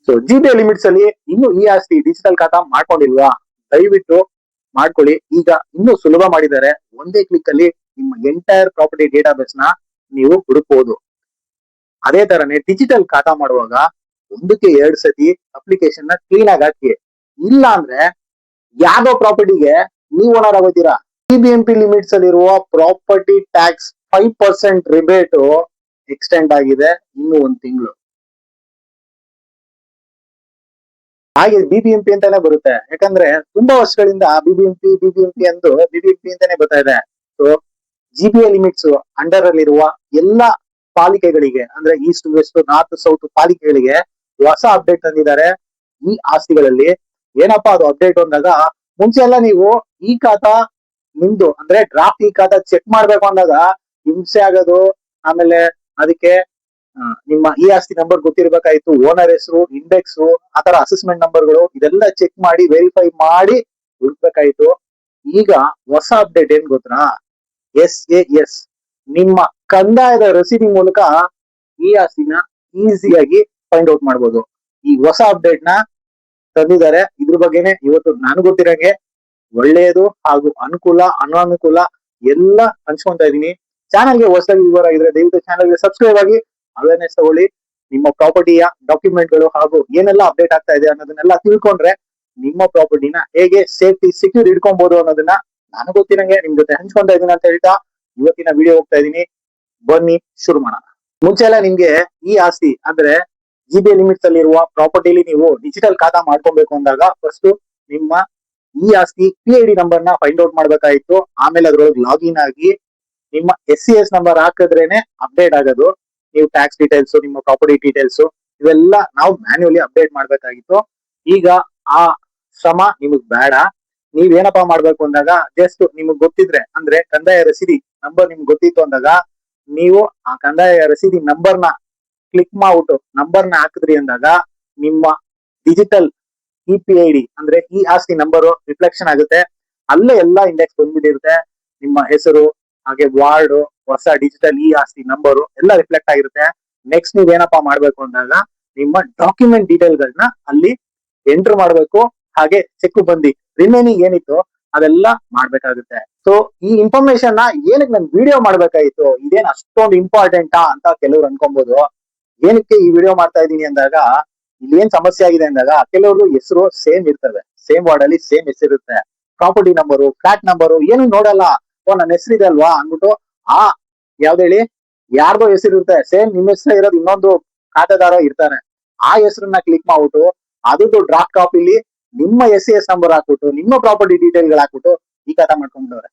So GBA limits ಅಲ್ಲಿ ಇನ್ನು ಈ ಆಸ್ತಿ ಡಿಜಿಟಲ್ ಖಾತಾ ಮಾಡ್ಕೊಂಡಿಲ್ವಾ, ದಯವಿಟ್ಟು ಮಾಡ್ಕೊಳ್ಳಿ. ಈಗ ಇನ್ನೂ ಸುಲಭ ಮಾಡಿದ್ದಾರೆ. ಒಂದೇ ಕ್ಲಿಕ್ ಅಲ್ಲಿ ನಿಮ್ಮ ಎಂಟೈರ್ ಪ್ರಾಪರ್ಟಿ ಡೇಟಾಬೇಸ್ ನ ನೀವು ಹುಡುಕಬಹುದು. ಅದೇ ತರನೇ ಡಿಜಿಟಲ್ ಖಾತಾ ಮಾಡುವಾಗ ಒಂದಕ್ಕೆ 2 ಸತಿ ಅಪ್ಲಿಕೇಶನ್ ನ ಕ್ಲೀನ್ ಆಗಿ ಹಾಕಿ. ಇಲ್ಲ ಅಂದ್ರೆ ಯಾವ್ದೋ ಪ್ರಾಪರ್ಟಿಗೆ ನೀವು ಓನರ್ ಆಗೋತೀರಾ. ಬಿಬಿಎಂಪಿ ಲಿಮಿಟ್ಸ್ ಅಲ್ಲಿರುವ ಪ್ರಾಪರ್ಟಿ ಟ್ಯಾಕ್ಸ್ 5% ರಿಬೇಟ್ ಎಕ್ಸ್ಟೆಂಡ್ ಆಗಿದೆ ಇನ್ನು 1 ತಿಂಗಳು. ಹಾಗೆ ಬಿಬಿಎಂಪಿ ಅಂತಾನೆ ಬರುತ್ತೆ, ಯಾಕಂದ್ರೆ ತುಂಬಾ ವರ್ಷಗಳಿಂದ ಬಿಬಿಎಂಪಿ ಅಂತಾನೆ ಬರ್ತಾ ಇದೆ. ಸೊ ಜಿಬಿಎ ಲಿಮಿಟ್ಸ್ ಅಂಡರ್ ಅಲ್ಲಿರುವ ಎಲ್ಲಾ ಪಾಲಿಕೆಗಳಿಗೆ, ಅಂದ್ರೆ ಈಸ್ಟ್ ವೆಸ್ಟ್ ನಾರ್ತ್ ಸೌತ್ ಪಾಲಿಕೆಗಳಿಗೆ ಹೊಸ ಅಪ್ಡೇಟ್ ತಂದಿದ್ದಾರೆ. ಈ ಆಸ್ತಿಗಳಲ್ಲಿ ಏನಪ್ಪಾ ಅದು ಅಪ್ಡೇಟ್ ಅಂದಾಗ, ಮುಂಚೆ ಎಲ್ಲ ನೀವು ಈ ಖಾತಾ ನಿಮ್ದು ಅಂದ್ರೆ ಡ್ರಾಫ್ಟ್ ಈ ಖಾತಾ ಚೆಕ್ ಮಾಡ್ಬೇಕು ಅಂದಾಗ ಹಿಂಸೆ ಆಗೋದು. ಆಮೇಲೆ ಅದಕ್ಕೆ ನಿಮ್ಮ ಈ ಆಸ್ತಿ ನಂಬರ್ ಗೊತ್ತಿರ್ಬೇಕಾಯ್ತು, ಓನರ್ ಹೆಸರು, ಇಂಡೆಕ್ಸ್, ಆತರ ಅಸೆಸ್ಮೆಂಟ್ ನಂಬರ್ಗಳು, ಇದೆಲ್ಲ ಚೆಕ್ ಮಾಡಿ ವೆರಿಫೈ ಮಾಡಿ ಹುಡುಕ್ಬೇಕಾಯ್ತು. ಈಗ ಹೊಸ ಅಪ್ಡೇಟ್ ಏನ್ ಗೊತ್ತಾ, SAS ನಿಮ್ಮ ಕಂದಾಯದ ರಸೀದಿ ಮೂಲಕ ಈ ಆಸ್ತಿನ ಈಸಿಯಾಗಿ ಫೈಂಡ್ ಔಟ್ ಮಾಡ್ಬೋದು. ಈ ಹೊಸ ಅಪ್ಡೇಟ್ ನ ತಂದಿದ್ದಾರೆ. ಇದ್ರ ಬಗ್ಗೆನೆ ಇವತ್ತು ನಾನು ಗೊತ್ತಿರಂಗೆ ಒಳ್ಳೆಯದು ಹಾಗೂ ಅನುಕೂಲ ಅನಾನುಕೂಲ ಎಲ್ಲ ಹಂಚ್ಕೊಂತಾ ಇದೀನಿ. ಚಾನಲ್ಗೆ ಹೊಸದಾಗಿ ವಿವರ ಆಗಿದ್ರೆ ದಯವಿಟ್ಟು ಚಾನಲ್ಗೆ ಸಬ್ಸ್ಕ್ರೈಬ್ ಆಗಿ ಅವೇರ್ನೆಸ್ ತಗೊಳ್ಳಿ. ನಿಮ್ಮ ಪ್ರಾಪರ್ಟಿಯ ಡಾಕ್ಯುಮೆಂಟ್ಗಳು ಹಾಗೂ ಏನೆಲ್ಲ ಅಪ್ಡೇಟ್ ಆಗ್ತಾ ಇದೆ ಅನ್ನೋದನ್ನೆಲ್ಲ ತಿಳ್ಕೊಂಡ್ರೆ ನಿಮ್ಮ ಪ್ರಾಪರ್ಟಿನ ಹೇಗೆ ಸೇಫ್ಟಿ ಸೆಕ್ಯೂರ್ ಇಟ್ಕೊಬಹುದು ಅನ್ನೋದನ್ನ ನಾನು ಗೊತ್ತಿರಂಗೆ ನಿಮ್ ಜೊತೆ ಹಂಚ್ಕೊಂತಾ ಇದೀನಿ ಅಂತ ಹೇಳ್ತಾ ಇವತ್ತಿನ ವಿಡಿಯೋ ಹೋಗ್ತಾ ಇದೀನಿ. ಬನ್ನಿ ಶುರು ಮಾಡೋಣ. ಮುಂಚೆ ಎಲ್ಲ ನಿಮ್ಗೆ ಈ ಆಸ್ತಿ ಅಂದ್ರೆ ಜಿಬಿಎ ಲಿಮಿಟ್ಸ್ ಅಲ್ಲಿರುವ ಪ್ರಾಪರ್ಟಿಲಿ ನೀವು ಡಿಜಿಟಲ್ ಖಾತಾ ಮಾಡ್ಕೊಬೇಕು ಅಂದಾಗ ಫಸ್ಟ್ ನಿಮ್ಮ ಈ ಆಸ್ತಿ PID ನಂಬರ್ ನ ಫೈಂಡ್ ಔಟ್ ಮಾಡ್ಬೇಕಾಯ್ತು. ಆಮೇಲೆ ಅದ್ರೊಳಗೆ ಲಾಗಿನ್ ಆಗಿ ನಿಮ್ಮ SCS ನಂಬರ್ ಹಾಕಿದ್ರೇನೆ ಅಪ್ಡೇಟ್ ಆಗೋದು. ನೀವು ಟ್ಯಾಕ್ಸ್ ಡೀಟೇಲ್ಸ್, ನಿಮ್ಮ ಪ್ರಾಪರ್ಟಿ ಡೀಟೇಲ್ಸ್ ಇವೆಲ್ಲ ನಾವು ಮ್ಯಾನ್ಯುಯಲಿ ಅಪ್ಡೇಟ್ ಮಾಡ್ಬೇಕಾಗಿತ್ತು. ಈಗ ಆ ಶ್ರಮ ನಿಮಗ್ ಬೇಡ. ನೀವೇನಪ್ಪಾ ಮಾಡ್ಬೇಕು ಅಂದಾಗ ಜಸ್ಟ್ ನಿಮಗ್ ಗೊತ್ತಿದ್ರೆ, ಅಂದ್ರೆ ಕಂದಾಯ ರಸೀದಿ ನಂಬರ್ ನಿಮ್ಗೆ ಗೊತ್ತಿತ್ತು ಅಂದಾಗ ನೀವು ಆ ಕಂದಾಯ ರಸೀದಿ ನಂಬರ್ ನ ಕ್ಲಿಕ್ ಮಾಡ್ಬಿಟ್ಟು ನಂಬರ್ ನ ಹಾಕಿದ್ರಿ ಅಂದಾಗ ನಿಮ್ಮ ಡಿಜಿಟಲ್ EPID ಅಂದ್ರೆ ಈ ಆಸ್ತಿ ನಂಬರ್ ರಿಫ್ಲೆಕ್ಷನ್ ಆಗುತ್ತೆ. ಅಲ್ಲೇ ಎಲ್ಲಾ ಇಂಡೆಕ್ಸ್ ಬಂದ್ಬಿಟ್ಟಿರುತ್ತೆ. ನಿಮ್ಮ ಹೆಸರು, ಹಾಗೆ ವಾರ್ಡ್, ಹೊಸ ಡಿಜಿಟಲ್ ಈ ಆಸ್ತಿ ನಂಬರು ಎಲ್ಲ ರಿಫ್ಲೆಕ್ಟ್ ಆಗಿರುತ್ತೆ. ನೆಕ್ಸ್ಟ್ ನೀವೇನಪ್ಪಾ ಮಾಡ್ಬೇಕು ಅಂದಾಗ ನಿಮ್ಮ ಡಾಕ್ಯುಮೆಂಟ್ ಡೀಟೇಲ್ ಗಳನ್ನ ಅಲ್ಲಿ ಎಂಟರ್ ಮಾಡ್ಬೇಕು. ಹಾಗೆ ಚೆಕ್ ಬಂದಿ ರಿಮೈನಿಂಗ್ ಏನಿತ್ತು ಅದೆಲ್ಲ ಮಾಡ್ಬೇಕಾಗುತ್ತೆ. ಸೊ ಈ ಇನ್ಫಾರ್ಮೇಶನ್ ನ ಏನಕ್ಕೆ ನಾನು ವಿಡಿಯೋ ಮಾಡ್ಬೇಕಾಗಿತ್ತು, ಇದೇನ್ ಅಷ್ಟೊಂದು ಇಂಪಾರ್ಟೆಂಟಾ ಅಂತ ಕೆಲವ್ರು ಅನ್ಕೊಬಹುದು. ಏನಕ್ಕೆ ಈ ವಿಡಿಯೋ ಮಾಡ್ತಾ ಇದೀನಿ ಅಂದಾಗ, ಇಲ್ಲಿ ಏನ್ ಸಮಸ್ಯೆ ಆಗಿದೆ ಅಂದಾಗ ಕೆಲವರು ಹೆಸರು ಸೇಮ್ ಇರ್ತವೆ, ಸೇಮ್ ವಾರ್ಡ್ ಅಲ್ಲಿ ಸೇಮ್ ಹೆಸರಿರುತ್ತೆ, ಪ್ರಾಪರ್ಟಿ ನಂಬರು, ಫ್ಲಾಟ್ ನಂಬರು ಏನು ನೋಡಲ್ಲ. ನನ್ನ ಹೆಸರಿದೆ ಅಲ್ವಾ ಅಂದ್ಬಿಟ್ಟು ಆ ಯಾವ್ದು ಹೇಳಿ ಯಾರ್ದೋ ಹೆಸರಿರುತ್ತೆ, ಸೇಮ್ ನಿಮ್ಮ ಹೆಸರು ಇರೋದು ಇನ್ನೊಂದು ಖಾತೆದಾರ ಇರ್ತಾನೆ. ಆ ಹೆಸರನ್ನ ಕ್ಲಿಕ್ ಮಾಡ್ಬಿಟ್ಟು ಅದ್ರದ್ದು ಡ್ರಾಫ್ಟ್ ಕಾಪಿಲಿ ನಿಮ್ಮ SCS ನಂಬರ್ ಹಾಕ್ಬಿಟ್ಟು ನಿಮ್ಮ ಪ್ರಾಪರ್ಟಿ ಡೀಟೇಲ್ ಗಳು ಹಾಕ್ಬಿಟ್ಟು ಈ ಖಾತಾ ಮಾಡ್ಕೊಂಡ್ಬಿಟ್ಟವ್ರೆ.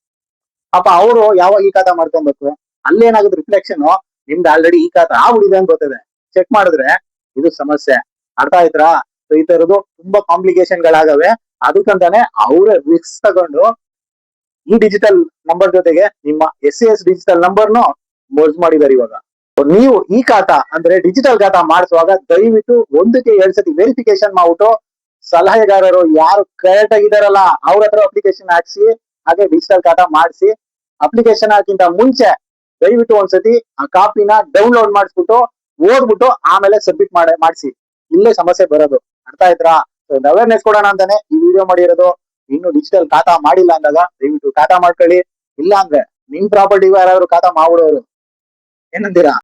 ಪಾಪ ಅವರು ಯಾವಾಗ ಈ ಖಾತಾ ಮಾಡ್ಕೊಬೇಕು, ಅಲ್ಲೇನಾಗುತ್ತೆ ರಿಫ್ಲೆಕ್ಷನ್ ನಿಮ್ದು ಆಲ್ರೆಡಿ ಈ ಖಾತಾ ಆಗ್ಬಿಡಿದೆ ಅಂತ ಗೊತ್ತಿದೆ. ಚೆಕ್ ಮಾಡಿದ್ರೆ ಇದು ಸಮಸ್ಯೆ. ಅರ್ಥ ಆಯ್ತಾ? ಈ ತರದ್ದು ತುಂಬಾ ಕಾಂಪ್ಲಿಕೇಶನ್ ಗಳಾಗವೆ. ಅದಕ್ಕಂತಾನೆ ಅವರೇ ರಿಸ್ಕ್ ತಗೊಂಡು ಈ ಡಿಜಿಟಲ್ ನಂಬರ್ ಜೊತೆಗೆ ನಿಮ್ಮ SCS ಡಿಜಿಟಲ್ ನಂಬರ್ನು ಮರ್ಜ್ ಮಾಡಿದ್ದಾರೆ. ಇವಾಗ ನೀವು ಈ ಖಾತಾ ಅಂದ್ರೆ ಡಿಜಿಟಲ್ ಖಾತಾ ಮಾಡಿಸುವಾಗ ದಯವಿಟ್ಟು ಒಂದಕ್ಕೆ 2 ಸತಿ ವೆರಿಫಿಕೇಶನ್ ಮಾಡ್ಬಿಟ್ಟು ಸಲಹೆಗಾರರು ಯಾರು ಕರೆಕ್ಟ್ ಆಗಿದಾರಲ್ಲ ಅವ್ರ ಹತ್ರ ಅಪ್ಲಿಕೇಶನ್ ಹಾಕ್ಸಿ, ಹಾಗೆ ಡಿಜಿಟಲ್ ಖಾತಾ ಮಾಡಿಸಿ. ಅಪ್ಲಿಕೇಶನ್ ಹಾಕಿಂತ ಮುಂಚೆ ದಯವಿಟ್ಟು ಒಂದ್ಸತಿ ಆ ಕಾಪಿನ ಡೌನ್ಲೋಡ್ ಮಾಡಿಸ್ಬಿಟ್ಟು ಓದ್ಬಿಟ್ಟು ಆಮೇಲೆ ಸಬ್ಮಿಟ್ ಮಾಡಿಸಿ. ಇಲ್ಲೇ ಸಮಸ್ಯೆ ಬರೋದು. ಅರ್ಥ ಆಯ್ತಾ? ಒಂದು ಅವೇರ್ನೆಸ್ ಕೊಡೋಣ ಅಂತಾನೆ ಈ ವಿಡಿಯೋ ಮಾಡಿರೋದು. ಇನ್ನು ಡಿಜಿಟಲ್ ಖಾತಾ ಮಾಡಿಲ್ಲ ಅಂದಾಗ ದಯವಿಟ್ಟು ಖಾತಾ ಮಾಡ್ಕೊಳ್ಳಿ. ಇಲ್ಲ ಅಂದ್ರೆ ನಿಮ್ ಪ್ರಾಪರ್ಟಿಗೂ ಯಾರಾದ್ರೂ ಖಾತಾ ಮಾಡ್ಬಿಡೋರು. ಏನಂತೀರಾ?